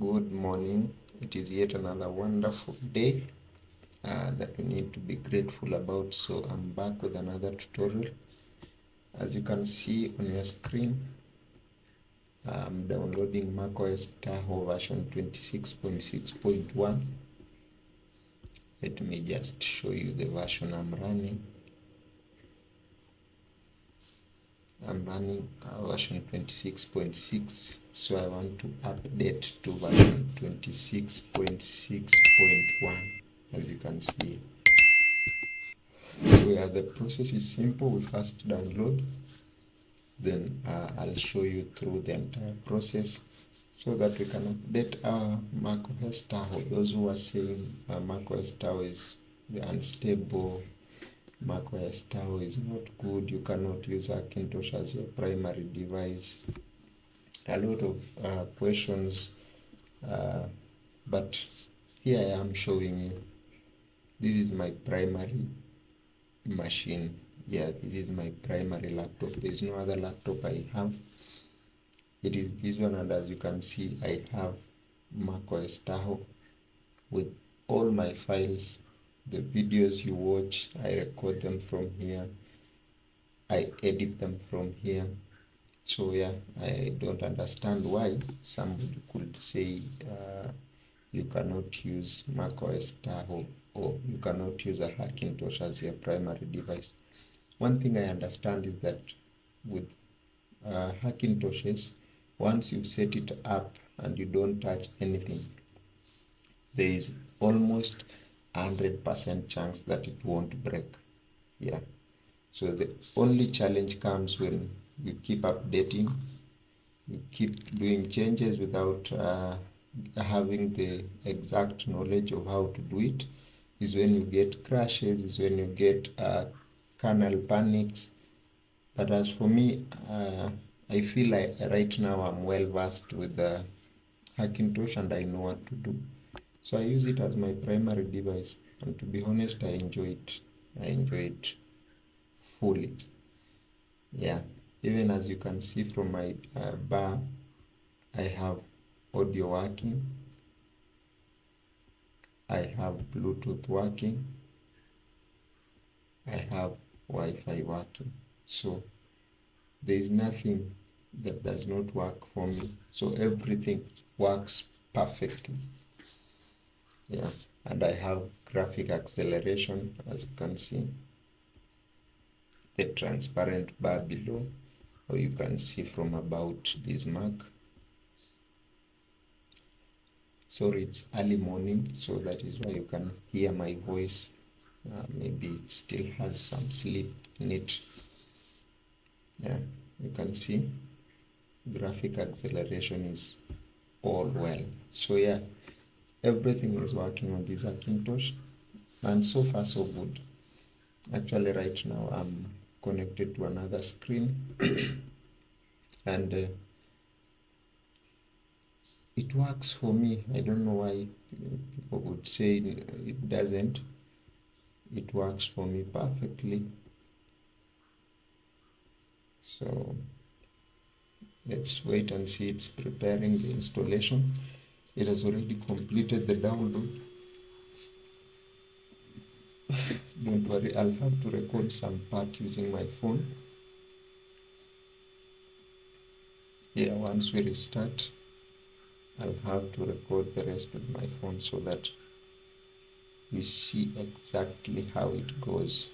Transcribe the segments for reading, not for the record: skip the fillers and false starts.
Good morning. It is yet another wonderful day that we need to be grateful about. So I'm back with another tutorial. As you can see on your screen, I'm downloading macOS Tahoe version 26.6.1. Let me just show you the version I'm running. I'm running version 26.6, so I want to update to version 26.6.1, as you can see. So the process is simple. We first download, then I'll show you through the entire process so that we can update our macOS Tahoe. Those who are saying macOS Tahoe is unstable, macOS Tahoe is not good, you cannot use Hackintosh as your primary device. A lot of questions, but here I am showing you. This is my primary machine. Yeah, this is my primary laptop. There is no other laptop I have. It is this one, and as you can see, I have macOS Tahoe with all my files. The videos you watch, I record them from here. I edit them from here. So yeah, I don't understand why somebody could say you cannot use macOS Tahoe or you cannot use a Hackintosh as your primary device. One thing I understand is that with Hackintoshes, once you've set it up and you don't touch anything, there is almost 100% chance that it won't break. Yeah. So the only challenge comes when you keep updating, you keep doing changes without having the exact knowledge of how to do it. Is when you get crashes, is when you get kernel panics. But as for me, I feel like right now I'm well versed with the Hackintosh and I know what to do. So I use it as my primary device, and to be honest, I enjoy it. I enjoy it fully. Yeah, even as you can see from my bar, I have audio working, I have Bluetooth working, I have Wi-Fi working. So there is nothing that does not work for me. So everything works perfectly. Yeah, and I have graphic acceleration, as you can see, the transparent bar below, or you can see from about this Mac. Sorry, it's early morning, so that is why you can hear my voice. Maybe it still has some sleep in it. Yeah, you can see graphic acceleration is all well. So yeah, everything is working on this Hackintosh, and so far so good. Actually, right now I'm connected to another screen, and it works for me. I don't know why people would say it doesn't. It works for me perfectly. So let's wait and see. It's preparing the installation. It has already completed the download. Don't worry, I'll have to record some part using my phone. Yeah, once we restart, I'll have to record the rest with my phone so that we see exactly how it goes.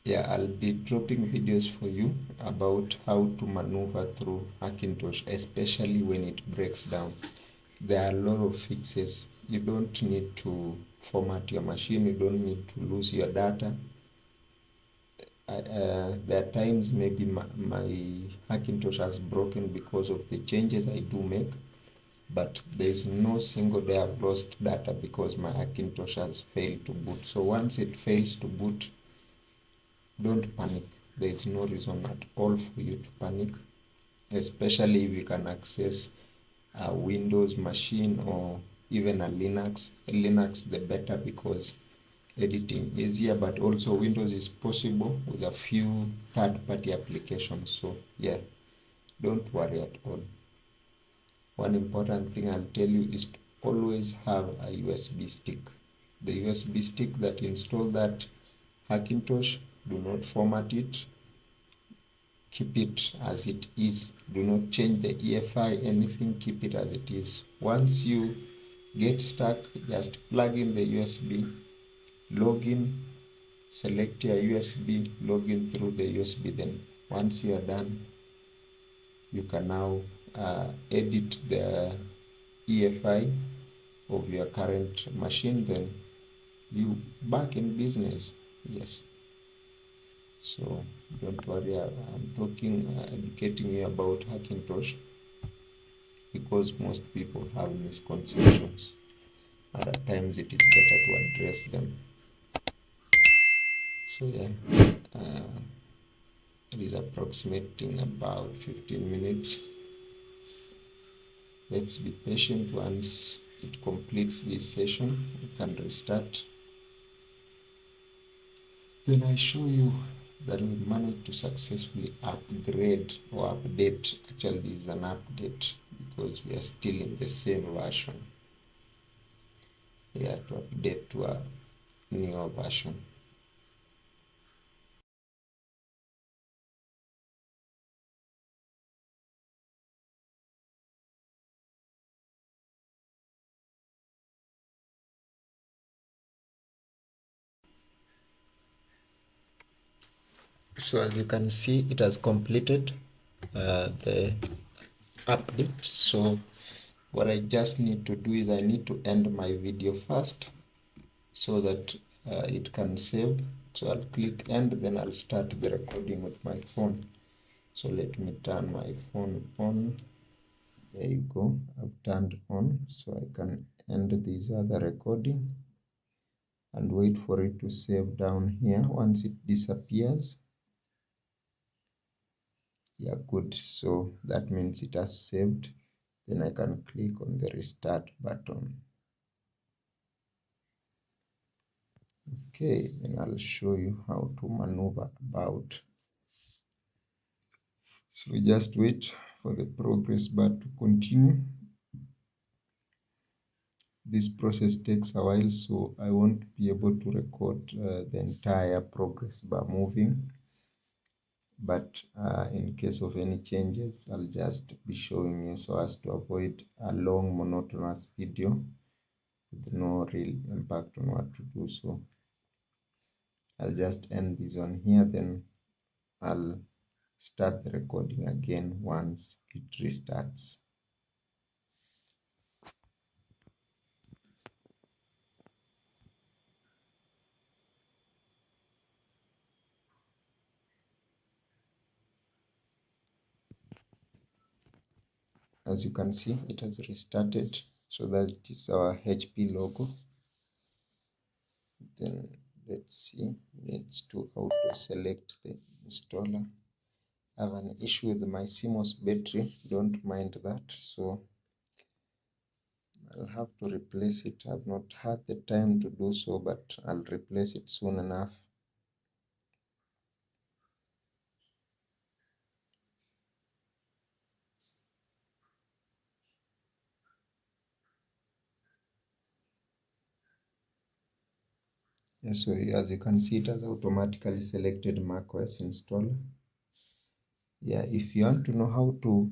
Yeah, I'll be dropping videos for you about how to maneuver through Hackintosh, especially when it breaks down. There are a lot of fixes. You don't need to format your machine, you don't need to lose your data. There are times maybe my Hackintosh has broken because of the changes I do make, but there is no single day I've lost data because my Hackintosh has failed to boot. So once it fails to boot, don't panic. There is no reason at all for you to panic, especially if you can access a Windows machine or even a Linux. Linux the better because editing easier, but also Windows is possible with a few third-party applications. So yeah, don't worry at all. One important thing I'll tell you is to always have a USB stick. The USB stick that install that Hackintosh, do not format it, keep it as it is. Do not change the EFI, anything, keep it as it is. Once you get stuck, just plug in the USB, log in, select your USB, log in through the USB. Then once you are done, you can now edit the EFI of your current machine, then you back in business. Yes. So don't worry, I'm talking, educating you about Hackintosh because most people have misconceptions and at times it is better to address them. So yeah, it is approximating about 15 minutes. Let's be patient. Once it completes this session, we can restart. Then I show you that we managed to successfully upgrade or update. Actually, this is an update because we are still in the same version. We have to update to a newer version. So as you can see, it has completed the update. So what I just need to do is I need to end my video first so that it can save. So I'll click end, then I'll start the recording with my phone. So let me turn my phone on. There you go, I've turned on, so I can end this other recording and wait for it to save down here. Once it disappears, yeah, good, so that means it has saved. Then I can click on the restart button. Okay, then I'll show you how to maneuver about. So we just wait for the progress bar to continue. This process takes a while, so I won't be able to record the entire progress bar moving. But in case of any changes, I'll just be showing you so as to avoid a long monotonous video with no real impact on what to do. So I'll just end this one here, then I'll start the recording again once it restarts. As you can see, it has restarted, so that is our HP logo. Then let's see, it needs to auto select the installer. I have an issue with my CMOS battery, don't mind that, so I'll have to replace it. I've not had the time to do so, but I'll replace it soon enough. Yeah, so as you can see, it has automatically selected macOS installer. Yeah, if you want to know how to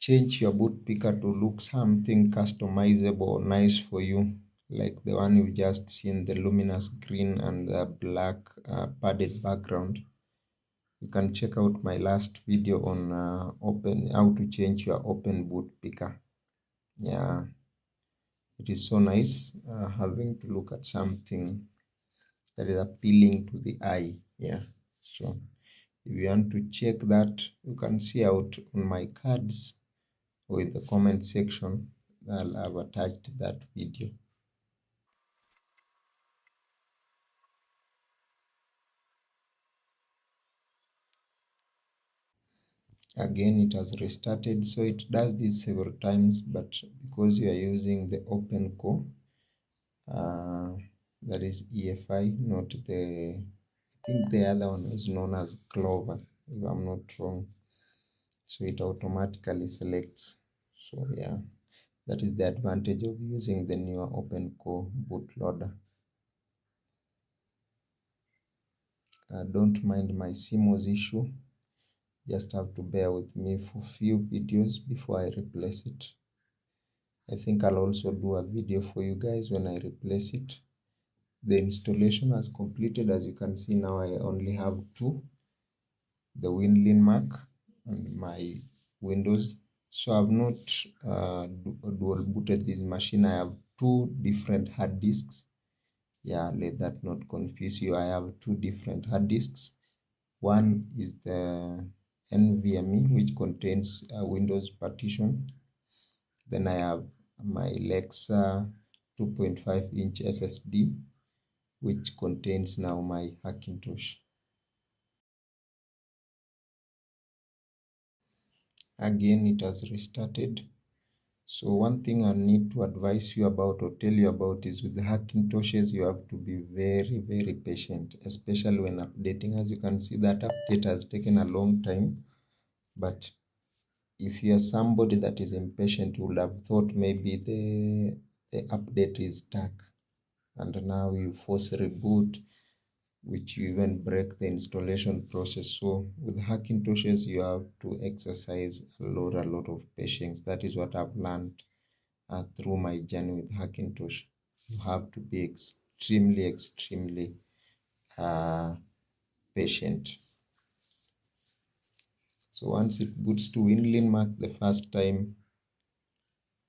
change your boot picker to look something customizable or nice for you, like the one you've just seen, the luminous green and the black padded background, you can check out my last video on how to change your open boot picker. Yeah, it is so nice having to look at something that is appealing to the eye. Yeah, so if you want to check that, you can see out on my cards or in the comment section. I'll have attached that video. Again, it has restarted, so it does this several times, but because you are using the OpenCore, that is EFI, not the, I think the other one is known as Clover, if I'm not wrong. so it automatically selects. So yeah, that is the advantage of using the newer OpenCore bootloader. Don't mind my CMOS issue, just have to bear with me for few videos before I replace it. I think I'll also do a video for you guys when I replace it. The installation has completed. As you can see now, I only have two, the Windlin Mac and my Windows. So I've not dual booted this machine. I have two different hard disks. Yeah, let that not confuse you. I have two different hard disks. One is the NVMe, which contains a Windows partition. Then I have my Lexa 2.5-inch SSD, which contains now my Hackintosh. Again, it has restarted. So one thing I need to advise you about or tell you about is with the Hackintoshes, you have to be very, very patient, especially when updating. As you can see, that update has taken a long time. But if you are somebody that is impatient, you would have thought maybe the update is stuck. And now you force reboot, which you even break the installation process. So with Hackintoshes, you have to exercise a lot of patience. That is what I've learned through my journey with Hackintosh. You have to be extremely patient. So once it boots to Windlin Mac the first time,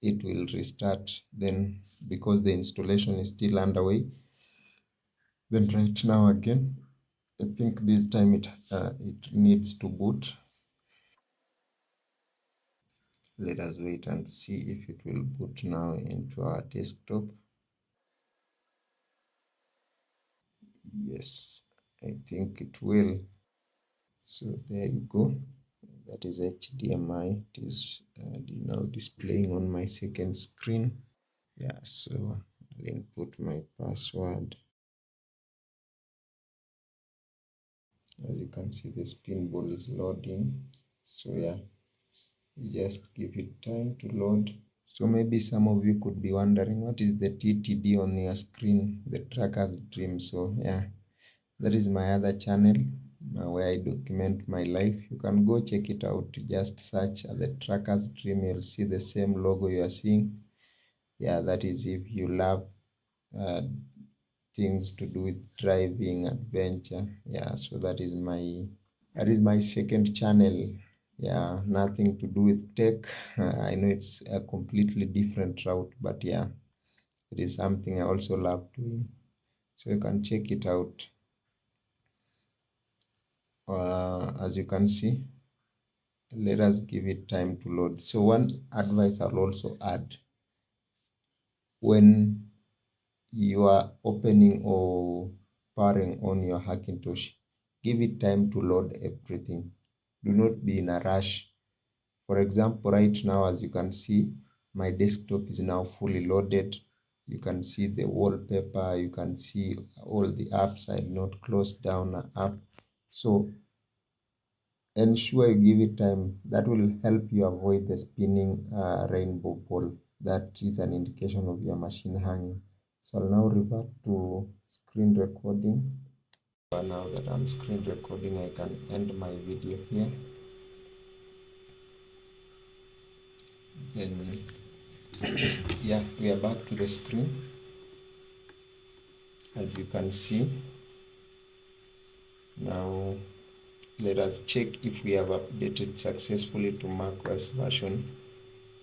it will restart. Then because the installation is still underway, then right now again, I think this time it needs to boot. Let us wait and see if it will boot now into our desktop. Yes, I think it will. So there you go. That is HDMI. It is now displaying on my second screen. Yeah, so I'll input my password. As you can see, the spin ball is loading. So yeah, you just give it time to load. So maybe some of you could be wondering, what is the TTD on your screen, the Tracker's Dream? So yeah, that is my other channel where I document my life. You can go check it out. Just search the Tracker's Dream. You'll see the same logo you are seeing. Yeah, that is if you love uh, things to do with driving, adventure. Yeah, so that is my second channel. Yeah, nothing to do with tech. I know it's a completely different route, but yeah, it is something I also love doing. So you can check it out. As you can see, let us give it time to load. So one advice I'll also add, when you are opening or powering on your Hackintosh, give it time to load everything. Do not be in a rush. For example, right now, as you can see, my desktop is now fully loaded. You can see the wallpaper, you can see all the apps. I did not close down an app. So ensure you give it time. That will help you avoid the spinning rainbow ball. That is an indication of your machine hanging. So I'll now revert to screen recording. Now that I'm screen recording, I can end my video here. Then yeah, we are back to the screen. As you can see, now let us check if we have updated successfully to macOS version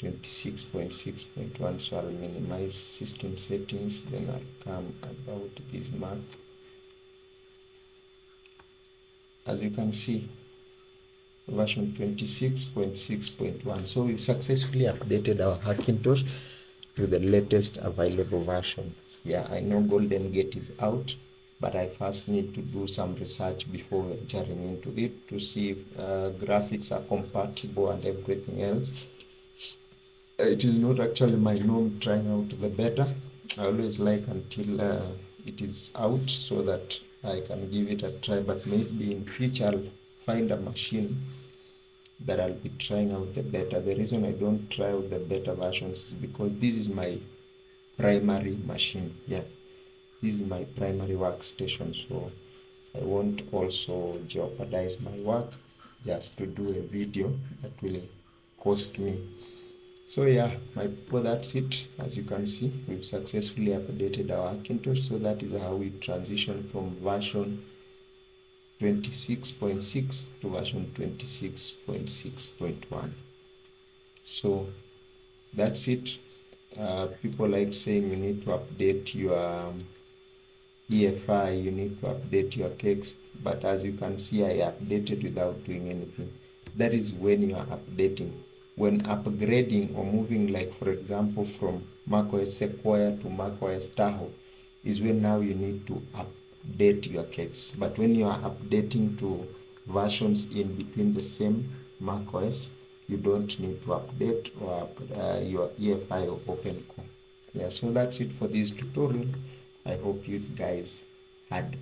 26.6.1. So I'll minimize system settings, then I'll come about this Mac. As you can see, version 26.6.1. So we've successfully updated our Hackintosh to the latest available version. Yeah, I know Golden Gate is out, but I first need to do some research before venturing into it to see if graphics are compatible and everything else. It is not actually my norm trying out the beta. I always like until it is out so that I can give it a try, but maybe in future I'll find a machine that I'll be trying out the beta. The reason I don't try out the beta versions is because this is my primary machine. Yeah, this is my primary workstation, so I won't also jeopardize my work just to do a video that will cost me. So yeah, my people, that's it. As you can see, we've successfully updated our Hackintosh. So that is how we transition from version 26.6 to version 26.6.1. So that's it. People like saying you need to update your EFI, you need to update your cakes, but as you can see, I updated without doing anything. That is when you are updating. When upgrading or moving, like for example, from macOS Sequoia to macOS Tahoe, is when now you need to update your cakes. But when you are updating to versions in between the same macOS, you don't need to update or your EFI or OpenCore. Yeah, so that's it for this tutorial. I hope you guys had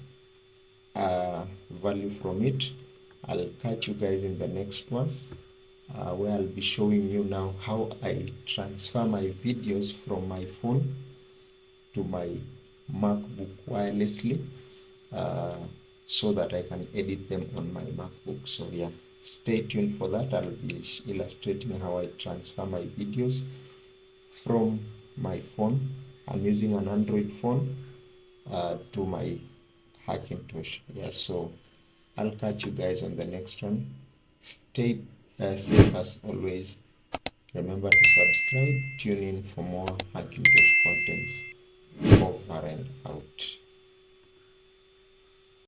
value from it. I'll catch you guys in the next one, where I'll be showing you now how I transfer my videos from my phone to my MacBook wirelessly, so that I can edit them on my MacBook. So yeah, stay tuned for that. I'll be illustrating how I transfer my videos from my phone. I'm using an Android phone to my Hackintosh. Yeah, so I'll catch you guys on the next one. Stay safe as always. Remember to subscribe. Tune in for more Hackintosh contents. Over and out.